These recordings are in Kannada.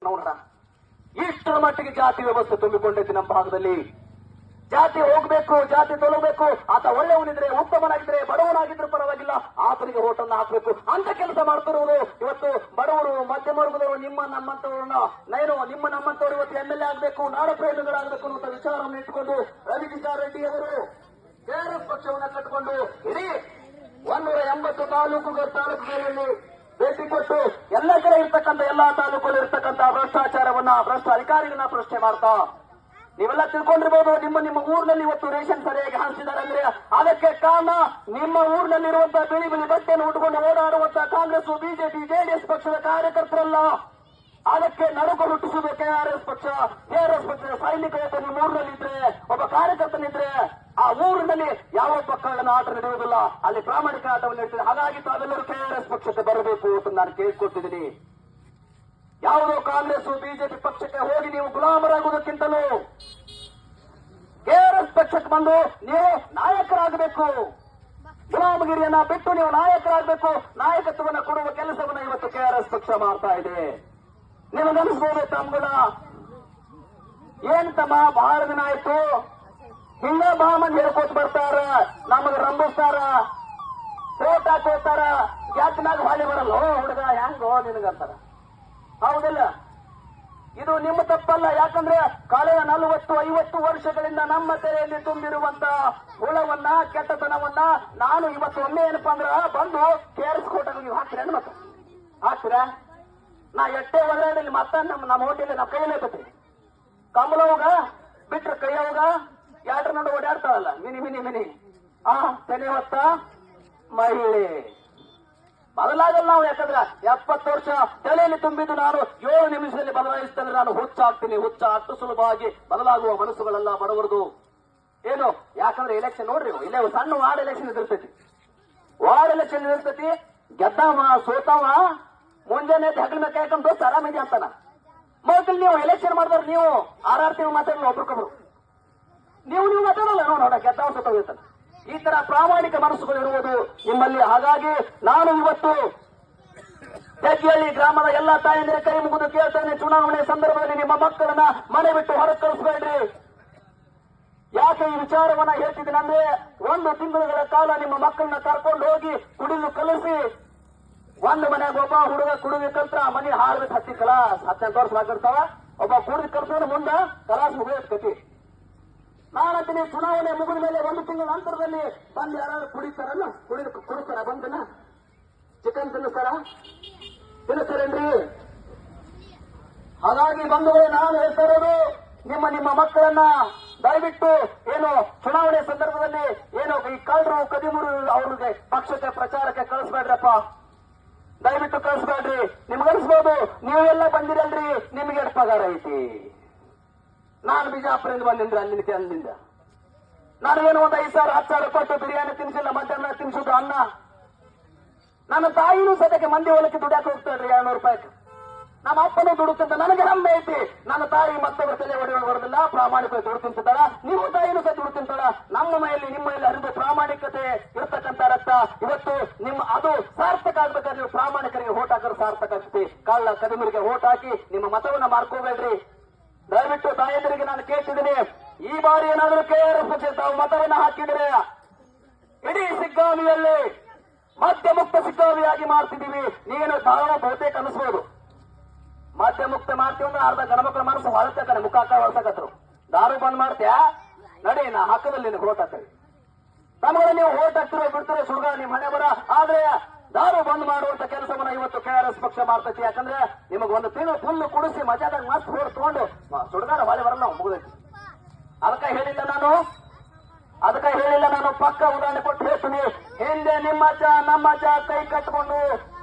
ನೋಡ್ರ ಇಷ್ಟರ ಮಟ್ಟಿಗೆ ಜಾತಿ ವ್ಯವಸ್ಥೆ ತುಂಬಿಕೊಂಡೈತಿ ನಮ್ಮ ಭಾಗದಲ್ಲಿ. ಜಾತಿ ಹೋಗ್ಬೇಕು, ಜಾತಿ ತೊಲಗಬೇಕು. ಆತ ಒಳ್ಳೆಯವನಿದ್ರೆ, ಉತ್ತಮನಾಗಿದ್ರೆ, ಬಡವನಾಗಿದ್ರೆ ಪರವಾಗಿಲ್ಲ, ಆತನಿಗೆ ಓಟನ್ನ ಹಾಕಬೇಕು ಅಂತ ಕೆಲಸ ಮಾಡ್ತಿರುವುದು. ಇವತ್ತು ಬಡವರು, ಮಧ್ಯಮ ವರ್ಗದವರು, ನಮ್ಮಂತವ್ರನ್ನ ನಿಮ್ಮ ನಮ್ಮಂತವ್ರು ಇವತ್ತು MLA ಆಗ್ಬೇಕು, ನಾಡ ಪ್ರೇಮಿಗಳಾಗಬೇಕು ಅನ್ನೋ ವಿಚಾರವನ್ನು ಇಟ್ಟುಕೊಂಡು ರವಿಕಿಶಾರ್ ರೆಡ್ಡಿ ಅವರು ಜೆಆರ್ಎಸ್ ಪಕ್ಷವನ್ನ ಕಟ್ಟಿಕೊಂಡು ಇಡೀ 180 ತಾಲೂಕುಗಳಲ್ಲಿ ಭೇಟಿ ಕೊಟ್ಟು ಎಲ್ಲ ಕಡೆ ಇರ್ತಕ್ಕಂಥ ಎಲ್ಲಾ ತಾಲೂಕಲ್ಲಿ ಇರ್ತಕ್ಕಂಥ ಭ್ರಷ್ಟ ಅಧಿಕಾರಿಗಳನ್ನ ಪ್ರಶ್ನೆ ಮಾಡ್ತಾ, ನೀವೆಲ್ಲ ತಿಳ್ಕೊಂಡಿರ್ಬೋದು, ನಿಮ್ಮ ಊರಿನಲ್ಲಿ ಇವತ್ತು ರೇಷನ್ ಸರಿಯಾಗಿ ಹಂಚಿದ್ದಾರೆ ಅಂದ್ರೆ ಅದಕ್ಕೆ ಕಾರಣ ನಿಮ್ಮ ಊರಿನಲ್ಲಿರುವಂತಹ ಬಿಳಿ ಬಟ್ಟೆಯನ್ನು ಉಟ್ಕೊಂಡು ಓಡಾಡುವಂತಹ ಕಾಂಗ್ರೆಸ್, ಬಿಜೆಪಿ, ಜೆಡಿಎಸ್ ಪಕ್ಷದ ಕಾರ್ಯಕರ್ತರಲ್ಲ. ಅದಕ್ಕೆ ನಡುಕ ಹುಟ್ಟಿಸುವುದು ಕೆಆರ್ಎಸ್ ಪಕ್ಷ. ಕೆಆರ್ಎಸ್ ಪಕ್ಷದ ಸೈನಿಕರು ನಿಮ್ಮ ಊರಿನಲ್ಲಿದ್ರೆ, ಒಬ್ಬ ಕಾರ್ಯಕರ್ತನಿದ್ರೆ ಆ ಊರಿನಲ್ಲಿ ಯಾವ ಪಕ್ಕಗಳನ್ನ ಆಟ ನಡೆಯುವುದಿಲ್ಲ, ಅಲ್ಲಿ ಪ್ರಾಮಾಣಿಕ ಆಟವನ್ನು ಇರ್ತದೆ. ಹಾಗಾಗಿ ತಾವೆಲ್ಲರೂ ಕೆಆರ್ಎಸ್ ಪಕ್ಷಕ್ಕೆ ಬರಬೇಕು ಅಂತ ನಾನು ಕೇಳಿಕೊಟ್ಟಿದ್ದೀನಿ. ಯಾವುದೋ ಕಾಂಗ್ರೆಸ್, ಬಿಜೆಪಿ ಪಕ್ಷಕ್ಕೆ ಹೋಗಿ ನೀವು ಗುಲಾಮರಾಗುವುದಕ್ಕಿಂತಲೂ ಕೆಆರ್ಎಸ್ ಪಕ್ಷಕ್ಕೆ ಬಂದು ನೀವು ನಾಯಕರಾಗಬೇಕು. ಗುಲಾಮಗಿರಿಯನ್ನ ಬಿಟ್ಟು ನೀವು ನಾಯಕರಾಗಬೇಕು. ನಾಯಕತ್ವವನ್ನು ಕೊಡುವ ಕೆಲಸವನ್ನ ಇವತ್ತು ಕೆಆರ್ಎಸ್ ಪಕ್ಷ ಮಾಡ್ತಾ ಇದೆ. ನಿಮಗನಿಸ್ಬೋದು ತಮ್ಗಳ ಏನ್ ತಮ್ಮ ಬಹಳ ದಿನ ಆಯ್ತು ಹಿಂಗ ಬಾಮನ್ ಹೇಳ್ಕೊತ ಬರ್ತಾರ, ನಮಗ ರಂಬಿಸ್ತಾರ, ಫೋಟೋ ಹಾಕೋತಾರ, ಜಾತಿನಾಗ ಹಾಲಿ ಬರಲ್ಲ. ಹುಡುಗ ಹೆಂಗೋ ನಿನಗಂತಾರ. ಹೌದಿಲ್ಲ? ಇದು ನಿಮ್ಮ ತಪ್ಪಲ್ಲ. ಯಾಕಂದ್ರೆ ಕಳೆದ 40-50 ವರ್ಷಗಳಿಂದ ನಮ್ಮ ತೆರೆಯಲ್ಲಿ ತುಂಬಿರುವಂತ ಹುಳವನ್ನ, ಕೆಟ್ಟತನವನ್ನ ನಾನು ಇವತ್ತು ಒಮ್ಮೆ ಏನಪ್ಪಾ ಅಂದ್ರ ಬಂದು ಕೇರಿಸ್ಕೊಟ್ಟಾಗ ನೀವು ಹಾಕ್ತೀರ ಮತ್ತೆ ಹಾಕ್ತೀರ. ನಾ ಎಷ್ಟೇ ಒಳ್ಳೆಯಲ್ಲಿ ಮತ್ತ ನಮ್ಮ ಹೋಟೆಲ್ ನಾವು ಕೈಯಲ್ಲೇ ಬತ್ತೀವಿ. ಕಮಲವಾಗ ಬಿಟ್ರ ಕೈಯವಾಗ ಯಾರ ನಡು ಓಡಾಡ್ತಾವಲ್ಲ ಮಿನಿ ತೆನೆ ಹೊತ್ತ ಮಹಿಳೆ ಬದಲಾಗಲ್ಲ ನಾವು. ಯಾಕಂದ್ರೆ 70 ವರ್ಷ ತಲೆಯಲ್ಲಿ ತುಂಬಿದ್ದು ನಾನು 7 ನಿಮಿಷದಲ್ಲಿ ಬದಲಾಯಿಸ್ತಂದ್ರೆ ನಾನು ಹುಚ್ಚಾಗ್ತೀನಿ. ಅಷ್ಟು ಸುಲಭವಾಗಿ ಬದಲಾಗುವ ಮನಸ್ಸುಗಳೆಲ್ಲ ಬಡವರದು. ಏನು ಯಾಕಂದ್ರೆ ಎಲೆಕ್ಷನ್ ನೋಡ್ರಿ, ಇಲ್ಲೇ ಸಣ್ಣ ವಾರ್ಡ್ ಎಲೆಕ್ಷನ್ ಇರ್ತೈತಿ. ವಾರ್ಡ್ ಎಲೆಕ್ಷನ್ ಇರ್ತೈತಿ. ಗೆದ್ದವ ಸೋತವ ಮುಂಜಾನೆ ಹೆಗಲ ಮೇಲೆ ಕಾಯ್ಕೊಂಡು ದೋಸ್ತ ಆರಾಮಿದೆ ಅಂತಾನ. ಮೊದಲು ನೀವು ಎಲೆಕ್ಷನ್ ಮಾಡಿದವ್ರು ನೀವು ಆರಾಡ್ತೀವಿ ಮಾತಾಡಲ್ಲ, ಒಬ್ರಿಗೊಬ್ರು ನೀವು ಮಾತಾಡಲ್ಲ. ನೋಡ ಗೆದ್ದವ ಸೋತವ ಇರ್ತಾನೆ. ಈ ತರ ಪ್ರಾಮಾಣಿಕ ಮನಸ್ಸುಗಳು ಇರುವುದು ನಿಮ್ಮಲ್ಲಿ. ಹಾಗಾಗಿ ನಾನು ಇವತ್ತು ಹೆಗ್ಗಿಹಳ್ಳಿ ಗ್ರಾಮದ ಎಲ್ಲಾ ತಾಯಂದಿರ ಕೈ ಮುಗಿದು ಕೇಳ್ತೇನೆ, ಚುನಾವಣೆ ಸಂದರ್ಭದಲ್ಲಿ ನಿಮ್ಮ ಮಕ್ಕಳನ್ನ ಮನೆ ಬಿಟ್ಟು ಹೊರಗೆ ಕಳಿಸಬೇಡ್ರಿ. ಯಾಕೆ ಈ ವಿಚಾರವನ್ನ ಹೇಳ್ತಿದ್ದೀನಿ ಅಂದ್ರೆ, 1 ತಿಂಗಳ ಕಾಲ ನಿಮ್ಮ ಮಕ್ಕಳನ್ನ ಕರ್ಕೊಂಡು ಹೋಗಿ ಕುಡಿದು ಕಲಿಸಿ, ಒಂದು ಮನೆಯಾಗ ಒಬ್ಬ ಹುಡುಗ ಕುಡಿದು ಕಲ್ತ್ರ ಮನೆ ಹಾಳ್ಬೇಕು 10 ವರ್ಷ ಆಗಿರ್ತಾವ. ಒಬ್ಬ ಕುಡಿದು ಕಲ್ಸಿದ್ರೆ ಮುಂದ ಕಲಾಸ್ ಮುಗಿಯೋದ್ ಕತಿ. ನಾನಂತೀನಿ ಚುನಾವಣೆ ಮುಗಿದ ಮೇಲೆ 1 ತಿಂಗಳ ನಂತರದಲ್ಲಿ ಬಂದು ಯಾರು ಕುಡಿತಾರಲ್ಲ, ಕುಡಿಸ್ತಾರ ಬಂದನ ಚಿಕನ್ ತಿನ್ನಿಸ್ತಾರೇನ್ರಿ? ಹಾಗಾಗಿ ಬಂಧುಗಳೇ, ನಾನು ಹೇಳ್ತಾ ಇರೋದು ನಿಮ್ಮ ಮಕ್ಕಳನ್ನ ದಯವಿಟ್ಟು ಏನು ಚುನಾವಣೆ ಸಂದರ್ಭದಲ್ಲಿ ಏನು ಈ ಕಳ್ಳರು ಕದಿಮೂರು ಅವ್ರಿಗೆ ಪಕ್ಷಕ್ಕೆ ಪ್ರಚಾರಕ್ಕೆ ಕಳಿಸ್ಬೇಡ್ರಪ್ಪ, ದಯವಿಟ್ಟು ಕಳಿಸ್ಬೇಡ್ರಿ. ನಿಮ್ಗನ್ಸ್ಬೋದು ನೀವೆಲ್ಲ ಬಂದಿರಲ್ರಿ, ನಿಮ್ಗೆ ಎಷ್ಟು ಪಗಾರ ಐತಿ? ನಾನು ಬಿಜಾಪುರದಿಂದ ಬಂದಿನ್ರಿ, ಅಲ್ಲಿಂದ ನಾನು ಒಂದು 5,000 10,000 ಕೊಟ್ಟು ಬಿರಿಯಾನಿ ತಿನ್ಸಿಲ್ಲ, ಮಧ್ಯಾಹ್ನ ತಿನ್ಸುದು ಅನ್ನ. ನನ್ನ ತಾಯಿನೂ ಸದ್ಯಕ್ಕೆ ಮಂದಿ ಹೊಲಕ್ಕೆ ದುಡ್ಯಾಕೆ ಹೋಗ್ತಾಳ್ರಿ 200 ರೂಪಾಯಿ. ನಮ್ಮ ಅಪ್ಪನೂ ದುಡುತ್ತಂತ ನನಗೆ ಹೆಮ್ಮೆ ಐತಿ. ನನ್ನ ತಾಯಿ ಮತ್ತೊಬ್ಬರ ತಲೆ ಹೊಡೆಯೋದಿಲ್ಲ, ಪ್ರಾಮಾಣಿಕ ದುಡ್ಡು ತಿಂತಾಳ. ನಿಮ್ಮ ತಾಯಿನೂ ಸಹ ದುಡ್ಡು ತಿಂತಾಳ. ನಿಮ್ಮ ಮೈಯಲ್ಲಿ ಹರಿದು ಪ್ರಾಮಾಣಿಕತೆ ಇರತಕ್ಕಂತ ರಕ್ತ ಇವತ್ತು ಅದು ಸಾರ್ಥಕ ಆಗ್ಬೇಕಾದ್ರೆ ನೀವು ಪ್ರಾಮಾಣಿಕರಿಗೆ ಓಟ್ ಹಾಕೋರು ಸಾರ್ಥಕ ಆಗ್ತದೆ. ಕಳ್ಳ ಕದಿಮರಿಗೆ ಓಟ್ ಹಾಕಿ ನಿಮ್ಮ ಮತವನ್ನ ಮಾರ್ಕೋಬೇಡ್ರಿ. ದಯವಿಟ್ಟು ತಾಯಂದರಿಗೆ ನಾನು ಕೇಳ್ತಿದ್ದೀನಿ, ಈ ಬಾರಿ ಏನಾದರೂ ಕೆಆರ್ಎಸ್ ಪಕ್ಷ ತಾವು ಮತವನ್ನ ಹಾಕಿದರೆ ಇಡೀ ಸಿಗ್ಗಾವಿಯಲ್ಲಿ ಮದ್ಯ ಮುಕ್ತ ಸಿಗ್ಗಾವಿಯಾಗಿ ಮಾಡ್ತಿದ್ದೀವಿ. ನೀನು ತಾವು ಬಹುತೇಕ ಅನಿಸ್ಬೋದು ಮದ್ಯ ಮುಕ್ತ ಮಾಡ್ತೀವಿ ಅಂದ್ರೆ ಅರ್ಧ ಗಣಮಕ್ಕಳ ಮನಸ್ಸು ಹೊಳತಕ್ಕನೆ ಮುಖ ಹೊಳಸಕತ್ರು. ದಾರು ಬಂದ್ ಮಾಡ್ತೀಯಾ ನಡಿ, ನಾ ಹಾಕದಲ್ಲಿ ನಿನಗೆ ಓಟ್ ಹಾಕ್ತೇವೆ. ನಮಗೆ ನೀವು ಓಟ್ ಹಾಕ್ತಿರೋ ಬಿಡ್ತಿರೋ ಸುಡ್ಗ ನಿಮ್ ಹಣೆ ಬರ. ಆದ್ರೆ ದಾರು ಬಂದ್ ಮಾಡುವಂತ ಕೆಲಸವನ್ನ ಇವತ್ತು ಕೆಆರ್ಎಸ್ ಪಕ್ಷ ಮಾಡ್ತೈತಿ. ಯಾಕಂದ್ರೆ ನಿಮಗ್ ಒಂದು ತಿಂಗಳು ಫುಲ್ಲು ಕುಡಿಸಿ ಮಜಾದಾಗ ಮಸ್ತ್ ಹೊಡ್ ತಗೊಂಡು ಸುಡ್ಗಾರ ಬಾಳೆ ಬರಲ್ಲ ಮುಗಿದೈತಿ. ಅದಕ್ಕೆ ಹೇಳಿಲ್ಲ ನಾನು ಪಕ್ಕ ಉದಾಹರಣೆ ಕೊಟ್ಟು ಹೇಳ್ತೀನಿ. ಹಿಂದೆ ನಿಮ್ಮ ಅಜ್ಜ ನಮ್ಮ ಅಜ್ಜ ಕೈ ಕಟ್ಕೊಂಡು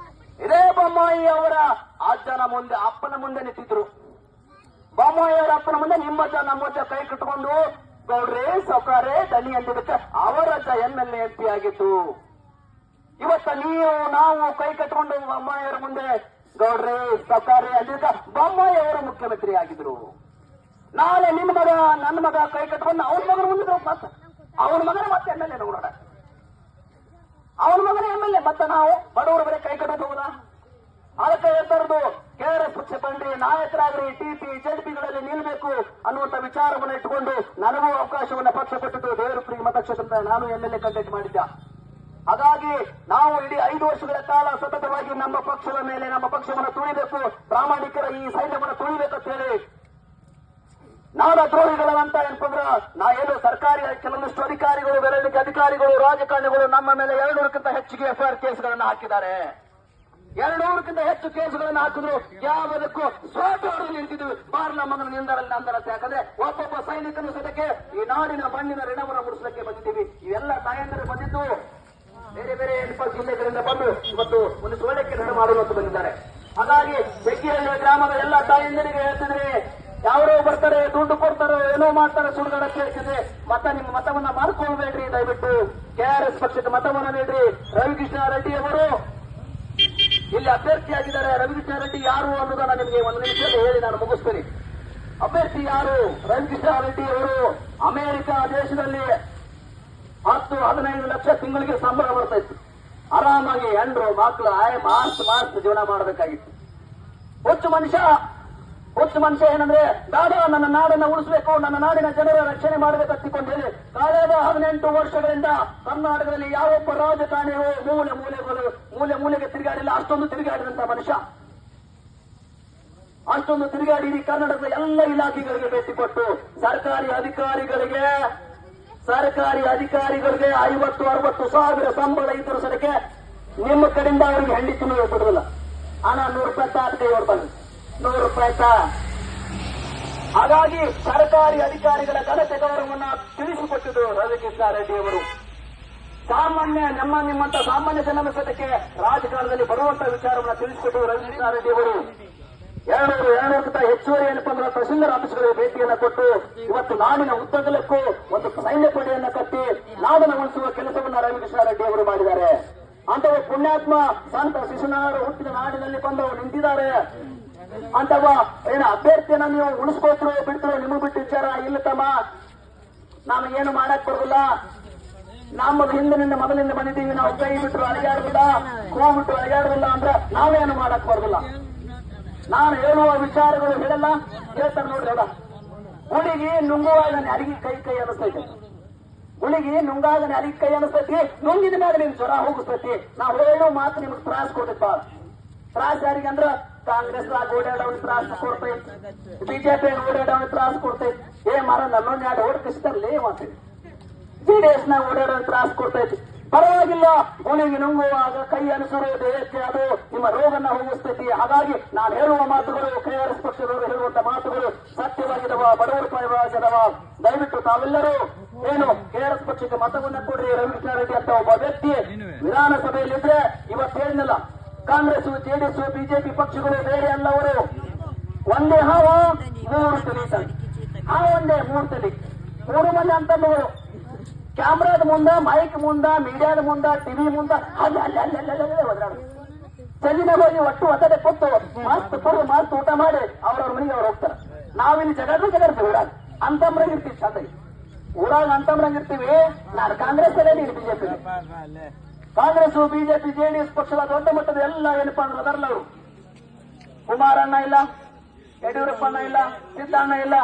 ಇದೇ ಬೊಮ್ಮಾಯಿ ಅವರ ಅಜ್ಜನ ಮುಂದೆ ಅಪ್ಪನ ಮುಂದೆ ನಿಂತಿದ್ರು. ಬೊಮ್ಮಾಯಿ ಅವರ ಅಪ್ಪನ ಮುಂದೆ ನಿಮ್ಮಜ್ಜ ನಮ್ಮಜ್ಜ ಕೈ ಕಟ್ಕೊಂಡು ಗೌಡ್ರೆ ಸೌಕಾರೆ ದನಿ ಅಂದಿದ್ದಕ್ಕೆ ಅವರ ಅಜ್ಜ MLA MP ಆಗಿತ್ತು. ಇವತ್ತ ನಾವು ಕೈ ಕಟ್ಕೊಂಡು ಬೊಮ್ಮಾಯಿ ಅವರ ಮುಂದೆ ಗೌಡ್ರೆ ಸೌಕಾರೆ ಅಂದಿದ್ದಕ್ಕೆ ಬೊಮ್ಮಾಯಿ ಅವರು ಮುಖ್ಯಮಂತ್ರಿ ಆಗಿದ್ರು. ನಾಳೆ ನಿಮ್ಮ ಮಗ ನನ್ನ ಮಗ ಕೈ ಕಟ್ಕೊಂಡು ಅವನ ಮಗನ ಮುಂದೆ ಮತ್ತೆ ಅವನ ಮಗನೇ ಮತ್ತೆ MLA ನೋಡೋಣ, ಅವನ ಮಗನೇ MLA. ಮತ್ತೆ ನಾವು ಬಡವರು ಬರೀ ಕೈ ಕಟ್ಟೋದು ಹೋಗುದಾ? ಅದಕ್ಕೆ ಹೇಳ್ತಾರದು ಕೆಆರ್ಎಸ್ ಪಕ್ಷ ಬನ್ರಿ, ನಾಯಕರಾಗ್ರಿ, ಟಿಪಿ ಜೆಡ್ಪಿಗಳಲ್ಲಿ ನಿಲ್ಬೇಕು ಅನ್ನುವಂತ ವಿಚಾರವನ್ನು ಇಟ್ಟುಕೊಂಡು ನನಗೂ ಅವಕಾಶವನ್ನ ಪಕ್ಷ ಕೊಟ್ಟಿದ್ದು ದೇವರಪುರಿ ಮತಕ್ಷೇತ್ರ ನಾನು ಎಂಎಲ್ಎ ಕಂಟೆಸ್ಟ್ ಮಾಡಿದ್ದ. ಹಾಗಾಗಿ ನಾವು ಇಡೀ 5 ವರ್ಷಗಳ ಕಾಲ ಸತತವಾಗಿ ನಮ್ಮ ಪಕ್ಷದ ಮೇಲೆ ನಮ್ಮ ಪಕ್ಷವನ್ನು ತುಳಿಬೇಕು, ಪ್ರಾಮಾಣಿಕರ ಈ ಸೈನ್ಯವನ್ನು ತುಳಿಬೇಕಂತ ಹೇಳಿ ನಾಡ ದ್ರೋಹಿಗಳಂತ ಏನಪ್ಪಂದ್ರ ನಾ ಏನು ಸರ್ಕಾರಿ ಕೆಲವೊಂದಿಷ್ಟು ಅಧಿಕಾರಿಗಳು, ಬೆರಳಿಗೆ ಅಧಿಕಾರಿಗಳು, ರಾಜಕಾರಣಿಗಳು ನಮ್ಮ ಮೇಲೆ 200ಕ್ಕಿಂತ ಹೆಚ್ಚಿಗೆ ಎಫ್ಐಆರ್ ಕೇಸ್ಗಳನ್ನು ಹಾಕಿದ್ದಾರೆ. 200ಕ್ಕಿಂತ ಹೆಚ್ಚು ಕೇಸುಗಳನ್ನು ಹಾಕಿದ್ರು ಯಾವುದಕ್ಕೂ ಸ್ವಾತ ನಿಂತಿದ್ವಿ. ಬಾರ್ಲ ಮಗನ ನಿಂದರಲ್ಲಿ ನಂದರತ್ತೆ. ಯಾಕಂದ್ರೆ ಒಬ್ಬೊಬ್ಬ ಸೈನಿಕನ ಸದಕ್ಕೆ ಈ ನಾಡಿನ ಮಣ್ಣಿನ ಋಣವನ್ನು ಮುಡಿಸಲಿಕ್ಕೆ ಬಂದಿದ್ದೀವಿ. ಇವೆಲ್ಲ ತಾಯಂದಿರು ಬಂದಿದ್ದು ಬೇರೆ ಬೇರೆ ಜಿಲ್ಲೆಗಳಿಂದ ಬಂದು ಇವತ್ತು ಒಂದು ಒಳ್ಳೆ ಕೆಲಸ ಮಾಡುವಂತ ಬಂದಿದ್ದಾರೆ. ಹಾಗಾಗಿ ಬೆಗ್ಗಿಹಳ್ಳಿ ಗ್ರಾಮದ ಎಲ್ಲ ತಾಯಂದಿರಿಗೆ ಹೇಳ್ತಿದ್ರೆ, ಯಾರೋ ಬರ್ತಾರೆ, ದುಡ್ಡು ಕೊಡ್ತಾರೆ, ಏನೋ ಮಾಡ್ತಾರೆ, ಸುಡುಗಾಡ ಕೇಳ್ತಿದ್ರೆ ನಿಮ್ಮ ಮತವನ್ನ ಮಾರ್ಕೊಳ್ಬೇಡ್ರಿ. ದಯವಿಟ್ಟು ಕೆಆರ್ಎಸ್ ಪಕ್ಷಕ್ಕೆ ಮತವನ್ನ ನೀಡ್ರಿ. ರವಿಕೃಷ್ಣ ರೆಡ್ಡಿ ಅವರು ಇಲ್ಲಿ ಅಭ್ಯರ್ಥಿಯಾಗಿದ್ದಾರೆ. ರವಿಕೃಷ್ಣ ರೆಡ್ಡಿ ಯಾರು ಅನ್ನೋದನ್ನ ನಿಮಗೆ ಒಂದು ನಿಮಿಷದಲ್ಲಿ ಹೇಳಿ ನಾನು ಮುಗಿಸ್ತೇನೆ. ಅಭ್ಯರ್ಥಿ ಯಾರು? ರವಿಕೃಷ್ಣ ರೆಡ್ಡಿ ಅವರು ಅಮೆರಿಕ ದೇಶದಲ್ಲಿ 10-15 ಲಕ್ಷ ತಿಂಗಳಿಗೆ ಸಂಬಳ ಬರ್ತಾ ಇತ್ತು. ಆರಾಮಾಗಿ ಹೆಂಡ್ರು ಮಕ್ಕಳು ಮಾರ್ಚ್ ಜೀವನ ಮಾಡಬೇಕಾಗಿತ್ತು. ಹುಚ್ಚು ಮನುಷ್ಯ ಏನಂದ್ರೆ, ದಾದಾ ನನ್ನ ನಾಡನ್ನ ಉಳಿಸಬೇಕು, ನನ್ನ ನಾಡಿನ ಜನರ ರಕ್ಷಣೆ ಮಾಡಬೇಕಂತಿಕೊಂಡು ಹೇಳಿ ಕಳೆದ 18 ವರ್ಷಗಳಿಂದ ಕರ್ನಾಟಕದಲ್ಲಿ ಯಾವೊಬ್ಬ ರಾಜಕಾರಣಿಯು ಮೂಲೆ ಮೂಲೆಗೆ ತಿರುಗಾಡಿಲ್ಲ. ಅಷ್ಟೊಂದು ತಿರುಗಾಡಿದಂತ ಮನುಷ್ಯ, ಅಷ್ಟೊಂದು ತಿರುಗಾಡಿ ಇಡೀ ಕರ್ನಾಟಕದ ಎಲ್ಲ ಇಲಾಖೆಗಳಿಗೆ ಭೇಟಿ ಕೊಟ್ಟು ಸರ್ಕಾರಿ ಅಧಿಕಾರಿಗಳಿಗೆ 50-60 ಸಾವಿರ ಸಂಬಳ ಇದ್ದರೂ ಸದಕ್ಕೆ ನಿಮ್ಮ ಕಡೆಯಿಂದ ಅವರಿಗೆ ಹೆಂಡಿ ತಿನ್ನೋದು ಕೊಡುದಿಲ್ಲ. ಹಣ 100 ರೂಪಾಯಿ ತಾತ್ಕೈ ಹೊಡ್ಬಂದು 100 ರೂಪಾಯಿ. ಹಾಗಾಗಿ ಸರ್ಕಾರಿ ಅಧಿಕಾರಿಗಳ ಘನತೆ ಗೌರವವನ್ನು ತಿಳಿಸಿಕೊಟ್ಟಿದ್ದು ರವಿಕೃಷ್ಣ ರೆಡ್ಡಿ ಅವರು. ನಿಮ್ಮಂತ ಸಾಮಾನ್ಯ ಜನರ ಸದಕ್ಕೆ ರಾಜಕಾರಣದಲ್ಲಿ ಬರುವಂತಹ ವಿಚಾರವನ್ನು ತಿಳಿಸಿಕೊಟ್ಟು ರವಿಕೃಷ್ಣ ರೆಡ್ಡಿ ಅವರು 200ಕ್ಕಿಂತ ಹೆಚ್ಚುವರಿ ಏನಪ್ಪ ಅಂದ್ರೆ ತಹಸೀಲ್ದಾರ್ ಆಫೀಸ್ಗಳಿಗೆ ಭೇಟಿಯನ್ನು ಕೊಟ್ಟು ಇವತ್ತು ನಾಡಿನ ಉದ್ದಗಲಕ್ಕೂ ಒಂದು ಸೈನ್ಯ ಪಡೆಯನ್ನು ಕಟ್ಟಿ ನಾಡನ್ನು ಉಳಿಸುವ ಕೆಲಸವನ್ನು ರವಿಕೃಷ್ಣ ರೆಡ್ಡಿ ಅವರು ಮಾಡಿದ್ದಾರೆ. ಅಂತವ ಪುಣ್ಯಾತ್ಮ ಸಂತ ಶಿಶುನಾಳರು ಹುಟ್ಟಿದ ನಾಡಿನಲ್ಲಿ ಬಂದು ನಿಂತಿದ್ದಾರೆ. ಅಂತವ ಅಭ್ಯರ್ಥಿಯನ್ನ ನೀವು ಉಳಿಸ್ಕೋತಿರೋ ಬಿಡ್ತಿರೋ ನಿಮಗೆ ಬಿಟ್ಟು ವಿಚಾರ ಇಲ್ಲ ತಮ್ಮ. ನಾನು ಏನು ಮಾಡಕ್ ಬರೋದಿಲ್ಲ. ನಮ್ಮದು ಹಿಂದಿನಿಂದ ಮೊದಲಿಂದ ಬಂದಿದ್ದೀವಿ. ನಾವು ಕೈ ಬಿಟ್ಟರು ಅಳಿಗಾಡುದಿಲ್ಲ, ಹೂ ಬಿಟ್ಟು ಅಳಿಗಾಡುದಿಲ್ಲ ಅಂದ್ರೆ ನಾವೇನು ಮಾಡಕ್ ಬರೋದಿಲ್ಲ. ನಾನು ಹೇಳುವ ವಿಚಾರಗಳು ಹೇಳಲ್ಲ, ಹೇಳ್ತಾರೆ ನೋಡ್ರಿ. ಅದ ಹುಡುಗಿ ನುಂಗುವಾಗ ಅಡಿಗೆ ಕೈ ಅನಿಸ್ತೈತೆ. ಹುಡುಗಿ ನುಂಗಾಗ ಅಡಿಗೆ ಕೈ ಅನಿಸ್ತೈತಿ. ನುಂಗಿದ ಮೇಲೆ ನಿಮ್ ಜ್ವರ ಹೋಗಿಸ್ತೈತಿ. ನಾವು ಹೇಳೋ ಮಾತು ನಿಮ್ಗೆ ತ್ರಾಸ ಕೊಡ್ತೈತಿ. ತ್ರಾಸ ಯಾರಿಗೆ ಅಂದ್ರ ಕಾಂಗ್ರೆಸ್ ಓಡಾಡೋನ್ ತ್ರಾಸ ಕೊಡ್ತೈತಿ, ಬಿಜೆಪಿ ಓಡಾಡೋನ್ ತ್ರಾಸ ಕೊಡ್ತೈತಿ. ನನ್ನೊಂದು 2 ಓಟ್ ಕಷ್ಟಲ್ಲಿ ಮಾತೈತಿ. ಜೆಡಿಎಸ್ ನ ಓಡಾಡೋನ್ ತ್ರಾಸ ಕೊಡ್ತೈತಿ. ಪರವಾಗಿಲ್ಲ, ಗುಣಿಗೆ ನುಂಗುವಾಗ ಕೈ ಅನುಸರು ದೇಹಕ್ಕೆ ಅದು ನಿಮ್ಮ ರೋಗನ್ನ ಹೋಗಿಸ್ತೈತಿ. ಹಾಗಾಗಿ ನಾನು ಹೇಳುವ ಮಾತುಗಳು, ಕೆಆರ್ಎಸ್ ಪಕ್ಷದವರು ಹೇಳುವಂತ ಮಾತುಗಳು ಸತ್ಯವಾಗಿದವ, ಬಡವರ ಪರವಾಗಿದವ. ದಯವಿಟ್ಟು ತಾವೆಲ್ಲರೂ ಏನು ಕೆಆರ್ಎಸ್ ಪಕ್ಷಕ್ಕೆ ಮತವನ್ನ ಕೊಡ್ರಿ. ರವಿಕೃಷ್ಣ ರೆಡ್ಡಿ ಅಂತ ಒಬ್ಬ ವ್ಯಕ್ತಿ ವಿಧಾನಸಭೆಯಲ್ಲಿದ್ರೆ ಇವತ್ತು ಹೇಳಿದ್ನಲ್ಲ, ಕಾಂಗ್ರೆಸ್, ಜೆಡಿಎಸ್, ಬಿಜೆಪಿ ಪಕ್ಷಗಳು ಬೇರೆ ಅಲ್ಲವರು. ಒಂದೇ ಹಾವ 3 ತಲಿ, ಹಾವು ಒಂದೇ 3 ತಲಿ, 3 ಮಂದಿ ಅಂತಂದವರು. ಕ್ಯಾಮ್ರಾದ ಮುಂದ, ಮೈಕ್ ಮುಂದ, ಮೀಡಿಯಾದ ಮುಂದ, ಟಿವಿ ಮುಂದ ಒದ್ದಾಡ ಚಂದಿನ ಹೋಗಿ ಒಟ್ಟು ಒತ್ತಡೆ ಕೊಟ್ಟು ಮಸ್ತ್ ಊಟ ಮಾಡಿ ಅವ್ರವ್ರ ಮನೆಗೆ ಅವ್ರು ಹೋಗ್ತಾರೆ. ನಾವಿಲ್ಲಿ ಜಗಡ್ತೀವಿ ಊರಾಗ ಅಂತಮ್ರಂಗಿರ್ತೀವಿ. ಚಂದ ಊರಾಗ ಅಂತಮ್ರಂಗಿರ್ತೀವಿ. ನಾನು ಕಾಂಗ್ರೆಸ್ ಅಲ್ಲೇ ಬಿಜೆಪಿ, ಕಾಂಗ್ರೆಸ್, ಬಿಜೆಪಿ, ಜೆಡಿಎಸ್ ಪಕ್ಷದ ದೊಡ್ಡ ಮಟ್ಟದ ಎಲ್ಲ ಏನಪ್ಪಾ ಅಂದ್ರೆ ಅದರಲ್ಲ ಅವರು. ಕುಮಾರಣ್ಣ ಇಲ್ಲ, ಯಡಿಯೂರಪ್ಪಣ್ಣ ಇಲ್ಲ, ಸಿದ್ದಣ್ಣ ಇಲ್ಲ.